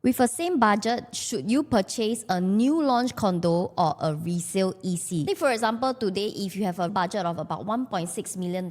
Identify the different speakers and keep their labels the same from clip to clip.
Speaker 1: With the same budget, should you purchase a new launch condo or a resale EC? Say for example, today if you have a budget of about $1.6 million,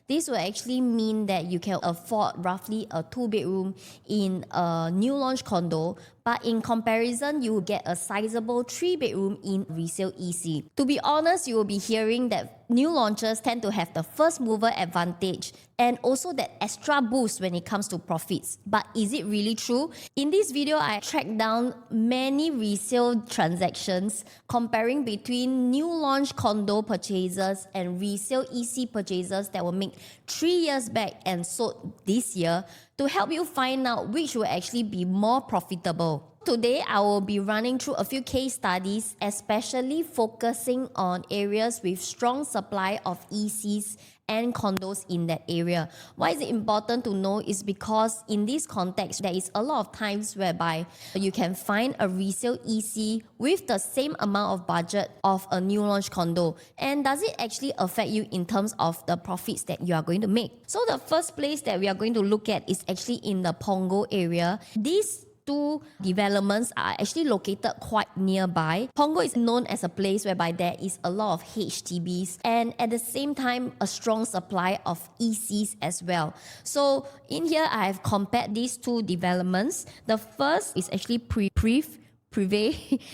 Speaker 1: this will actually mean that you can afford roughly a 2-bedroom in a new launch condo, but in comparison, you will get a sizable 3-bedroom in resale EC. To be honest, you will be hearing that new launches tend to have the first mover advantage and also that extra boost when it comes to profits. But is it really true? In this video, I tracked down many resale transactions comparing between new launch condo purchases and resale EC purchases that were made 3 years back and sold this year to help you find out which will actually be more profitable. Today, I will be running through a few case studies, especially focusing on areas with strong supply of ECs and condos in that area. Why is it important to know is because in this context, there is a lot of times whereby you can find a resale EC with the same amount of budget of a new launch condo. And does it actually affect you in terms of the profits that you are going to make? So the first place that we are going to look at is actually in the Punggol area. These two developments are actually located quite nearby. Punggol is known as a place whereby there is a lot of HDBs and at the same time a strong supply of ECs as well. So in here I have compared these two developments. The first is actually Prive,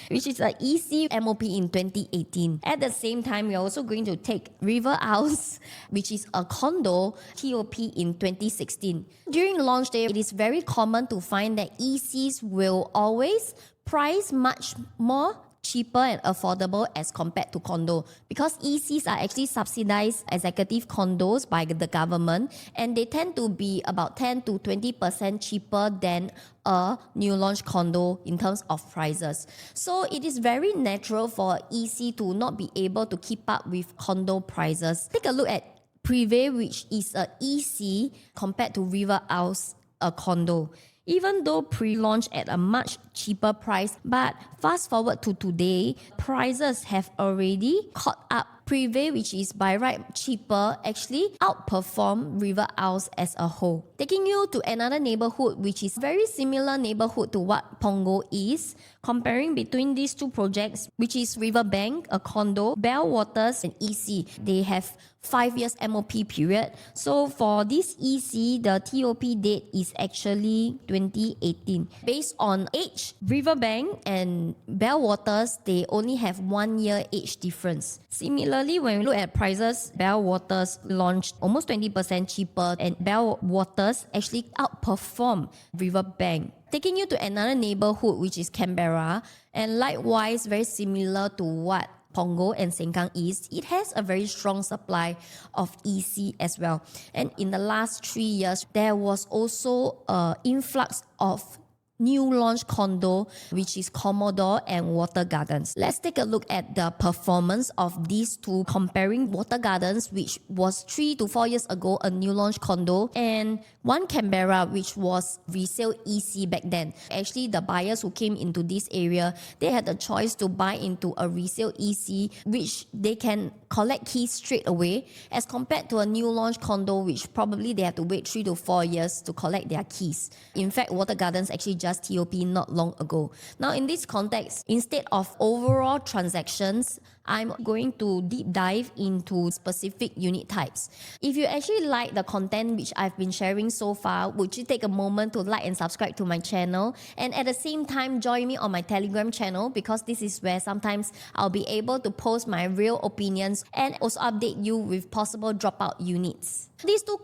Speaker 1: which is an EC MOP in 2018. At the same time, we are also going to take River House, which is a condo TOP in 2016. During launch day, it is very common to find that ECs will always price much more cheaper and affordable as compared to condo because ECs are actually subsidized executive condos by the government and they tend to be about 10 to 20% cheaper than a new launch condo in terms of prices. So it is very natural for EC to not be able to keep up with condo prices. Take a look at Prive, which is a EC compared to River House, a condo. Even though pre-launch at a much cheaper price, but fast forward to today, prices have already caught up. Prive, which is by right cheaper, actually outperform River House as a whole. Taking you to another neighborhood, which is very similar neighborhood to what Punggol is, comparing between these two projects, which is Riverbank, a condo, Bellewaters and EC. They have 5 years MOP period. So for this EC, the TOP date is actually 2018. Based on age, Riverbank and Bellewaters, they only have 1 year age difference. Similarly, when we look at prices, Bellewaters launched almost 20% cheaper and Bellewaters actually outperformed Riverbank. Taking you to another neighborhood, which is Canberra, and likewise very similar to what Punggol and Sengkang is, it has a very strong supply of EC as well. And in the last 3 years, there was also an influx of new launch condo, which is Commodore and Water Gardens. Let's take a look at the performance of these two, comparing Water Gardens, which was 3 to 4 years ago a new launch condo, and One Canberra, which was resale EC back then. Actually, the buyers who came into this area, they had the choice to buy into a resale EC, which they can collect keys straight away, as compared to a new launch condo, which probably they have to wait 3 to 4 years to collect their keys. In fact, Water Gardens actually just TOP not long ago. Now, in this context, instead of overall transactions, I'm going to deep dive into specific unit types. If you actually like the content which I've been sharing so far, would you take a moment to like and subscribe to my channel? And at the same time, join me on my Telegram channel because this is where sometimes I'll be able to post my real opinions and also update you with possible dropout units. These two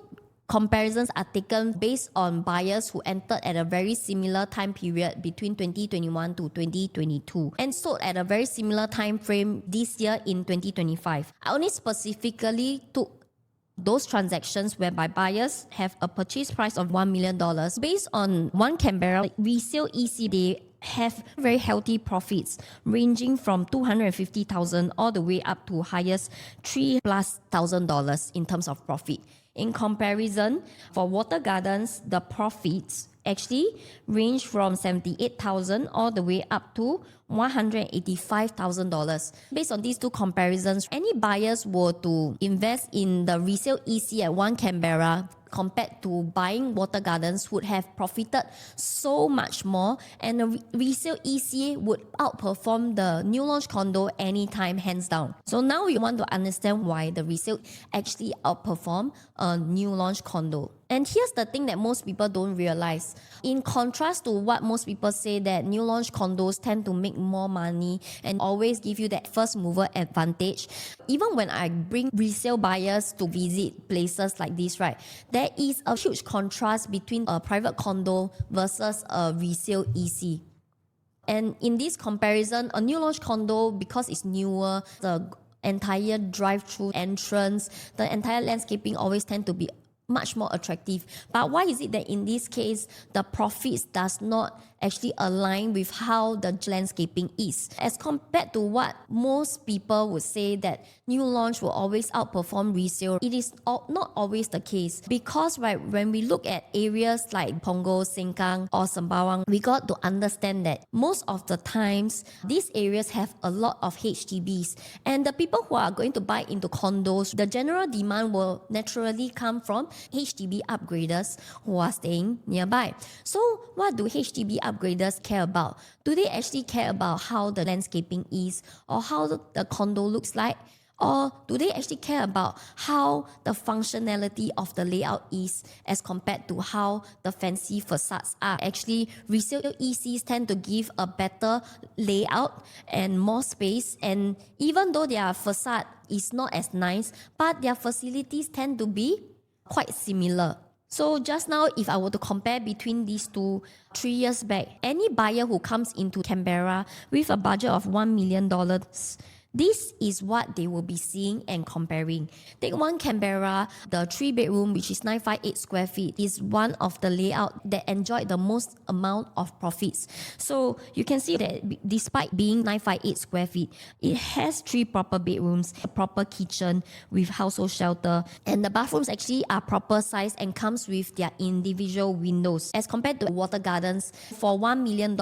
Speaker 1: comparisons are taken based on buyers who entered at a very similar time period between 2021 to 2022 and sold at a very similar time frame this year in 2025. I only specifically took those transactions whereby buyers have a purchase price of $1 million. Based on One Canberra resale EC, they have very healthy profits ranging from $250,000 all the way up to highest $3,000+ in terms of profit. In comparison, for Water Gardens, the profits actually range from $78,000 all the way up to $185,000. Based on these two comparisons, any buyers were to invest in the resale EC at One Canberra, compared to buying Water Gardens would have profited so much more, and the resale EC would outperform the new launch condo anytime, hands down. So now we want to understand why the resale actually outperform a new launch condo. And here's the thing that most people don't realize. In contrast to what most people say, that new launch condos tend to make more money and always give you that first mover advantage, even when I bring resale buyers to visit places like this, right, there is a huge contrast between a private condo versus a resale EC. And in this comparison, a new launch condo, because it's newer, the entire drive-through entrance, the entire landscaping always tend to be much more attractive. But why is it that in this case, the profits does not actually align with how the landscaping is? As compared to what most people would say, that new launch will always outperform resale, it is not always the case. Because right, when we look at areas like Punggol, Sengkang or Sembawang, we got to understand that most of the times, these areas have a lot of HDBs. And the people who are going to buy into condos, the general demand will naturally come from HDB upgraders who are staying nearby. So what do HDB upgraders care about? Do they actually care about how the landscaping is, or how the condo looks like? Or do they actually care about how the functionality of the layout is as compared to how the fancy facades are? Actually, resale ECs tend to give a better layout and more space, and even though their facade is not as nice, but their facilities tend to be quite similar. So just now, if I were to compare between these two, 3 years back, any buyer who comes into Canberra with a budget of $1 million, this is what they will be seeing and comparing. Take one Canberra, the 3-bedroom, which is 958 square feet, is one of the layout that enjoyed the most amount of profits. So you can see that despite being 958 square feet, it has 3 proper bedrooms, a proper kitchen with household shelter, and the bathrooms actually are proper size and comes with their individual windows. As compared to Water Gardens, for $1 million,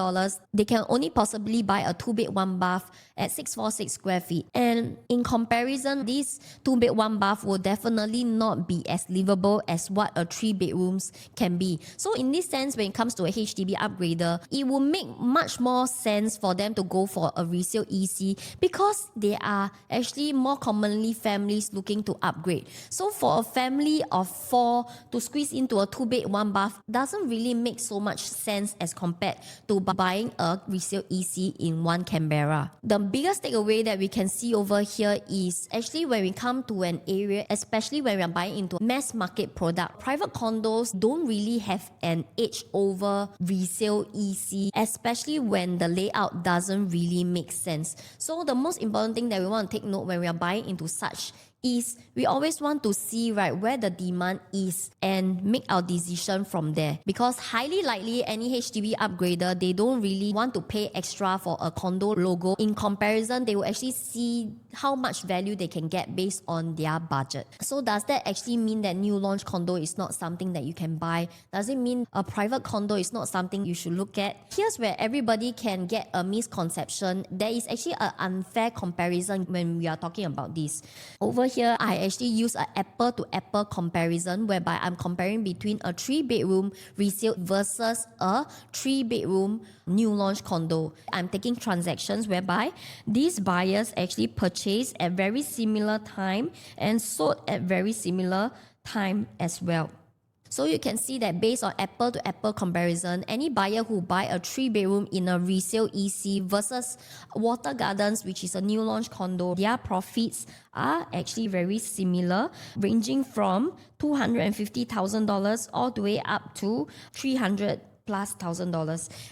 Speaker 1: they can only possibly buy a 2-bed 1-bath at 646 square feet. And in comparison, this 2-bed 1-bath will definitely not be as livable as what a 3 bedrooms can be. So in this sense, when it comes to a HDB upgrader, it will make much more sense for them to go for a resale EC, because they are actually more commonly families looking to upgrade. So for a family of 4 to squeeze into a 2-bed 1-bath doesn't really make so much sense as compared to buying a resale EC in one Canberra. The biggest takeaway that we can see over here is actually when we come to an area, especially when we are buying into mass market product, private condos don't really have an edge over resale EC, especially when the layout doesn't really make sense. So the most important thing that we want to take note when we are buying into such is we always want to see right where the demand is and make our decision from there. Because highly likely any HDB upgrader, they don't really want to pay extra for a condo logo. In comparison, they will actually see how much value they can get based on their budget. So does that actually mean that new launch condo is not something that you can buy? Does it mean a private condo is not something you should look at? Here's where everybody can get a misconception. There is actually an unfair comparison when we are talking about this. Over here, I actually use an apple-to-apple comparison whereby I'm comparing between a 3-bedroom resale versus a 3-bedroom new launch condo. I'm taking transactions whereby these buyers actually purchased at very similar time and sold at very similar time as well. So you can see that based on apple-to-apple comparison, any buyer who buy a 3-bedroom in a resale EC versus Water Gardens, which is a new launch condo, their profits are actually very similar, ranging from $250,000 all the way up to $300,000+.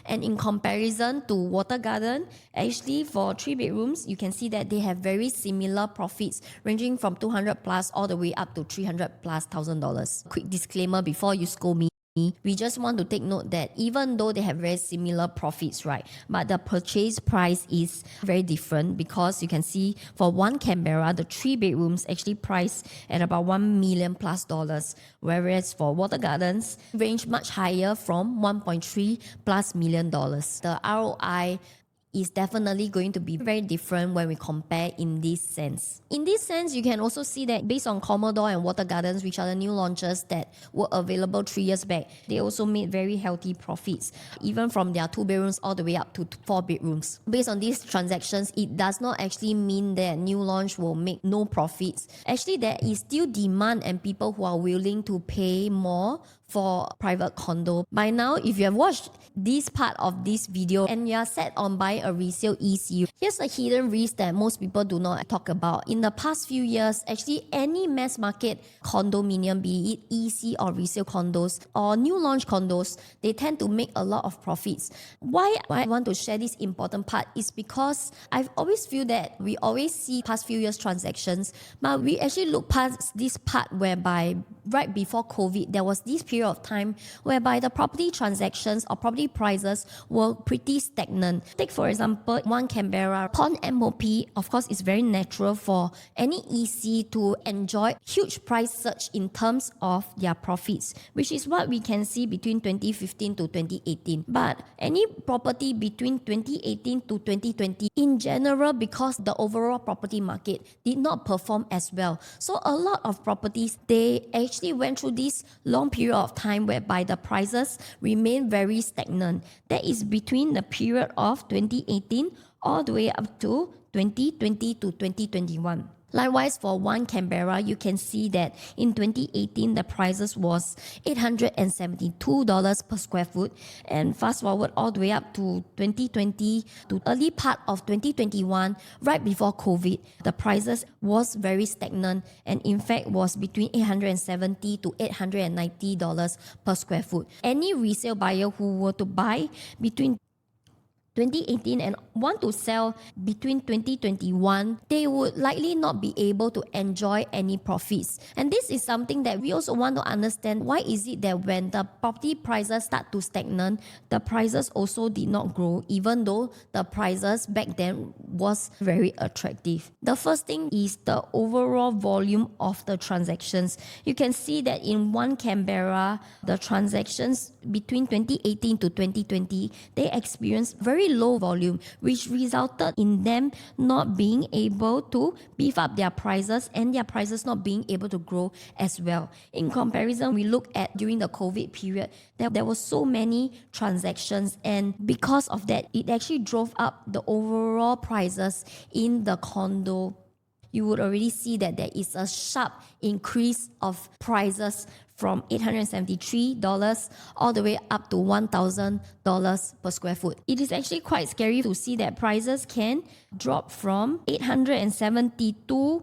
Speaker 1: And in comparison to Water Garden, actually for 3 bedrooms, you can see that they have very similar profits, ranging from 200 plus all the way up to $300,000+. Quick disclaimer before you scold me. We just want to take note that even though they have very similar profits, right, but the purchase price is very different, because you can see for one Canberra, the 3 bedrooms actually priced at about $1 million+, whereas for Water Gardens range much higher from $1.3+ million. The ROI is definitely going to be very different when we compare in this sense. In this sense, you can also see that based on Commodore and Water Gardens, which are the new launches that were available 3 years back, they also made very healthy profits, even from their 2 bedrooms all the way up to 4 bedrooms. Based on these transactions, it does not actually mean that new launch will make no profits. Actually, there is still demand and people who are willing to pay more for private condo. By now, if you have watched this part of this video and you are set on buying a resale EC, here's a hidden risk that most people do not talk about. In the past few years, actually any mass market condominium, be it EC or resale condos or new launch condos, they tend to make a lot of profits. Why I want to share this important part is because I've always feel that we always see past few years transactions, but we actually look past this part whereby right before COVID, there was this period of time whereby the property transactions or property prices were pretty stagnant. Take for example, one Canberra, upon MOP, of course it's very natural for any EC to enjoy huge price surge in terms of their profits, which is what we can see between 2015 to 2018. But any property between 2018 to 2020, in general, because the overall property market did not perform as well. So a lot of properties, they actually went through this long period of time whereby the prices remain very stagnant. That is between the period of 2018 all the way up to 2020 to 2021. Likewise, for one Canberra, you can see that in 2018, the prices was $872 per square foot. And fast forward all the way up to 2020 to early part of 2021, right before COVID, the prices was very stagnant and in fact was between $870 to $890 per square foot. Any resale buyer who were to buy between 2018 and want to sell between 2021, they would likely not be able to enjoy any profits. And this is something that we also want to understand. Why is it that when the property prices start to stagnate, the prices also did not grow, even though the prices back then was very attractive? The first thing is the overall volume of the transactions. You can see that in one Canberra, the transactions between 2018 to 2020, they experienced very low volume, which resulted in them not being able to beef up their prices and their prices not being able to grow as well. In comparison, we look at during the COVID period, there were so many transactions, and because of that, it actually drove up the overall prices in the condo. You would already see that there is a sharp increase of prices from $873 all the way up to $1,000 per square foot. It is actually quite scary to see that prices can drop from $872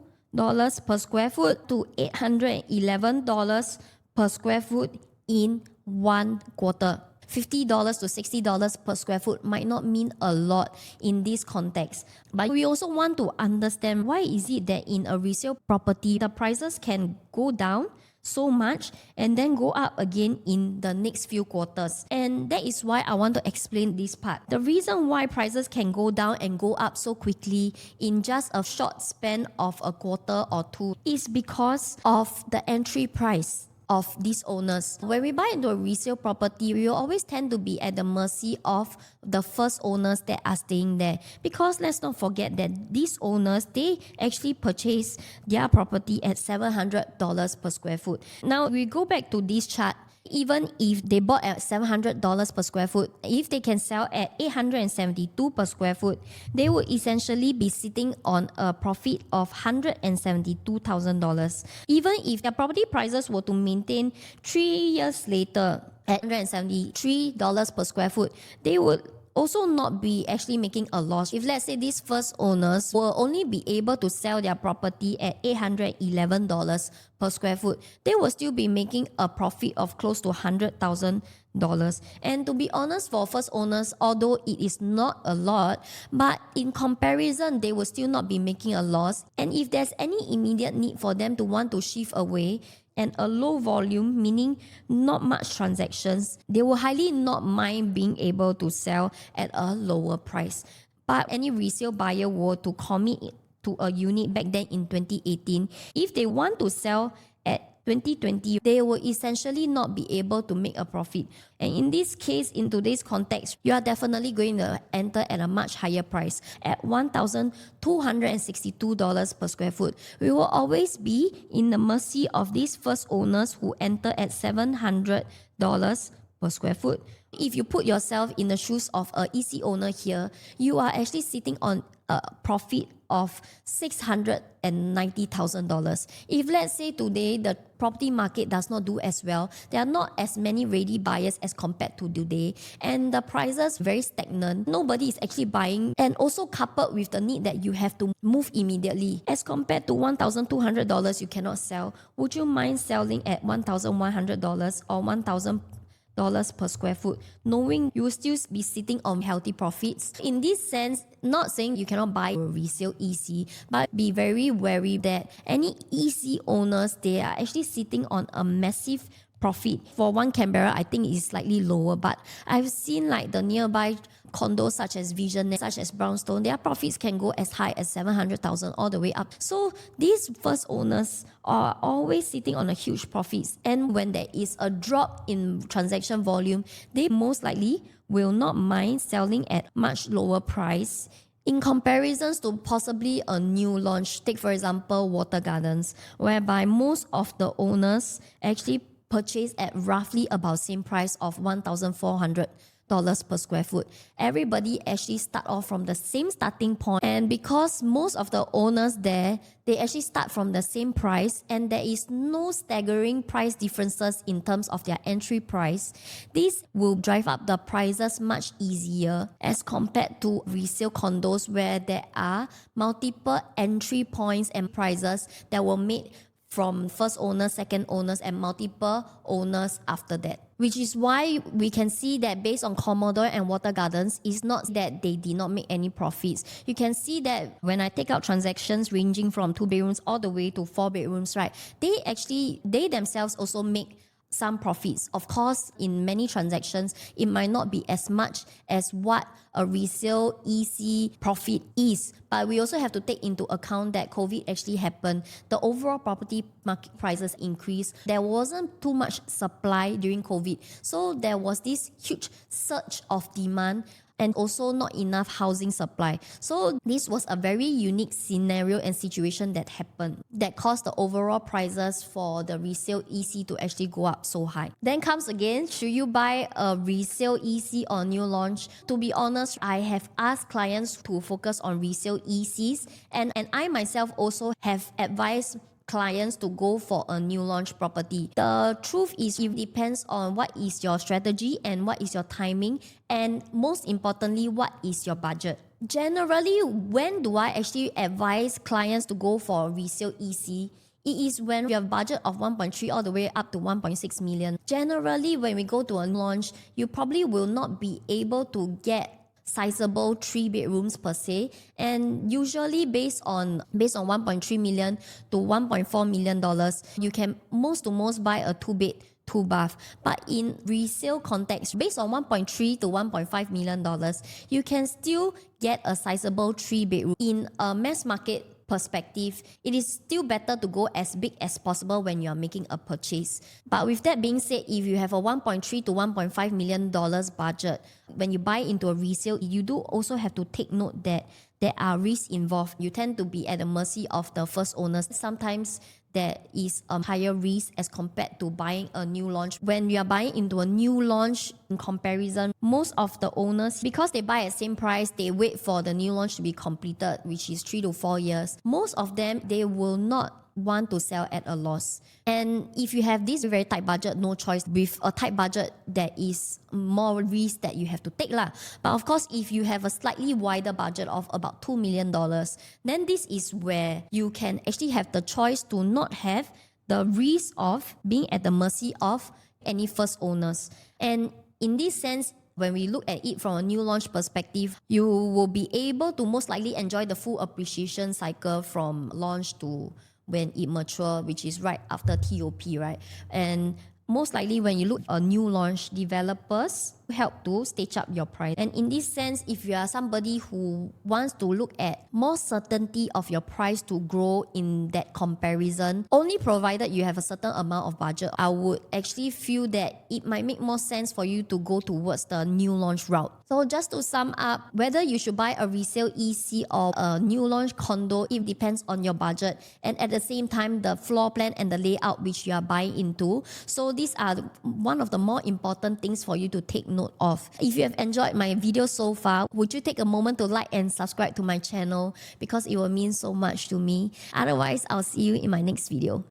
Speaker 1: per square foot to $811 per square foot in 1 quarter. $50 to $60 per square foot might not mean a lot in this context. But we also want to understand why is it that in a resale property, the prices can go down so much and then go up again in the next few quarters. And that is why I want to explain this part. The reason why prices can go down and go up so quickly in just a short span of a quarter or two is because of the entry price of these owners. When we buy into a resale property, we will always tend to be at the mercy of the first owners that are staying there. Because let's not forget that these owners, they actually purchase their property at $700 per square foot. Now, we go back to this chart. Even if they bought at $700 per square foot, if they can sell at $872 per square foot, they would essentially be sitting on a profit of $172,000. Even if their property prices were to maintain 3 years later at $173 per square foot, they would also not be actually making a loss. If let's say these first owners will only be able to sell their property at $811 per square foot, they will still be making a profit of close to $100,000. And to be honest, for first owners, although it is not a lot, but in comparison, they will still not be making a loss. And if there's any immediate need for them to want to shift away, and a low volume, meaning not much transactions, they will highly not mind being able to sell at a lower price. But any resale buyer were to commit to a unit back then in 2018, if they want to sell at 2020, they will essentially not be able to make a profit. And in this case, in today's context, you are definitely going to enter at a much higher price at $1,262 per square foot. We will always be in the mercy of these first owners who enter at $700 per square foot. If you put yourself in the shoes of a EC owner here, you are actually sitting on a profit of $690,000. If let's say today the property market does not do as well, there are not as many ready buyers as compared to today, and the prices very stagnant. Nobody is actually buying, and also coupled with the need that you have to move immediately. As compared to $1,200 you cannot sell, would you mind selling at $1,100 or $1,000 per square foot, knowing you will still be sitting on healthy profits? In this sense, not saying you cannot buy a resale EC, but be very wary that any EC owners, they are actually sitting on a massive profit. For one Canberra, I think it's slightly lower, but I've seen like the nearby condos such as Vision, such as Brownstone, their profits can go as high as 700,000 all the way up. So these first owners are always sitting on a huge profits, and when there is a drop in transaction volume, they most likely will not mind selling at much lower price in comparisons to possibly a new launch. Take for example Water Gardens, whereby most of the owners actually purchase at roughly about same price of $1,400 per square foot. Everybody actually start off from the same starting point, and because most of the owners there, they actually start from the same price, and there is no staggering price differences in terms of their entry price. This will drive up the prices much easier as compared to resale condos where there are multiple entry points and prices that were made from first owners, second owners, and multiple owners after that. Which is why we can see that based on Commodore and Water Gardens, it's not that they did not make any profits. You can see that when I take out transactions ranging from 2 bedrooms all the way to 4 bedrooms, right? They themselves also make some profits. Of course, in many transactions, it might not be as much as what a resale EC profit is. But we also have to take into account that COVID actually happened. The overall property market prices increased. There wasn't too much supply during COVID. So there was this huge surge of demand and also not enough housing supply. So this was a very unique scenario and situation that happened that caused the overall prices for the resale EC to actually go up so high. Then comes again, should you buy a resale EC or new launch? To be honest, I have asked clients to focus on resale ECs, and I myself also have advised clients to go for a new launch property. The truth is, it depends on what is your strategy and what is your timing, and most importantly, what is your budget. Generally, when do I actually advise clients to go for a resale EC? It is when you have budget of 1.3 all the way up to 1.6 million. Generally, when we go to a launch, you probably will not be able to get sizable 3 bedrooms per se, and usually based on 1.3 million to 1.4 million dollars, you can most to most buy a 2-bed 2-bath. But in resale context, based on 1.3 to 1.5 million dollars, you can still get a sizable 3 bedroom. In a mass market perspective, it is still better to go as big as possible when you are making a purchase. But with that being said, if you have a 1.3 to 1.5 million dollars budget, when you buy into a resale, you do also have to take note that there are risks involved. You tend to be at the mercy of the first owners. Sometimes there is a higher risk as compared to buying a new launch. When you are buying into a new launch, in comparison, most of the owners, because they buy at same price, they wait for the new launch to be completed, which is 3 to 4 years. Most of them, they will not want to sell at a loss. And if you have this very tight budget, no choice. With a tight budget, there is more risk that you have to take lah. But of course, if you have a slightly wider budget of about $2 million, then this is where you can actually have the choice to not have the risk of being at the mercy of any first owners. And in this sense, when we look at it from a new launch perspective, you will be able to most likely enjoy the full appreciation cycle from launch to when it mature, which is right after TOP, right? And most likely when you look at a new launch, developers, help to stage up your price. And in this sense, if you are somebody who wants to look at more certainty of your price to grow in that comparison, only provided you have a certain amount of budget, I would actually feel that it might make more sense for you to go towards the new launch route. So just to sum up, whether you should buy a resale EC or a new launch condo, it depends on your budget, and at the same time the floor plan and the layout which you are buying into. So these are one of the more important things for you to take note of. If you have enjoyed my video so far, would you take a moment to like and subscribe to my channel, because it will mean so much to me. Otherwise, I'll see you in my next video.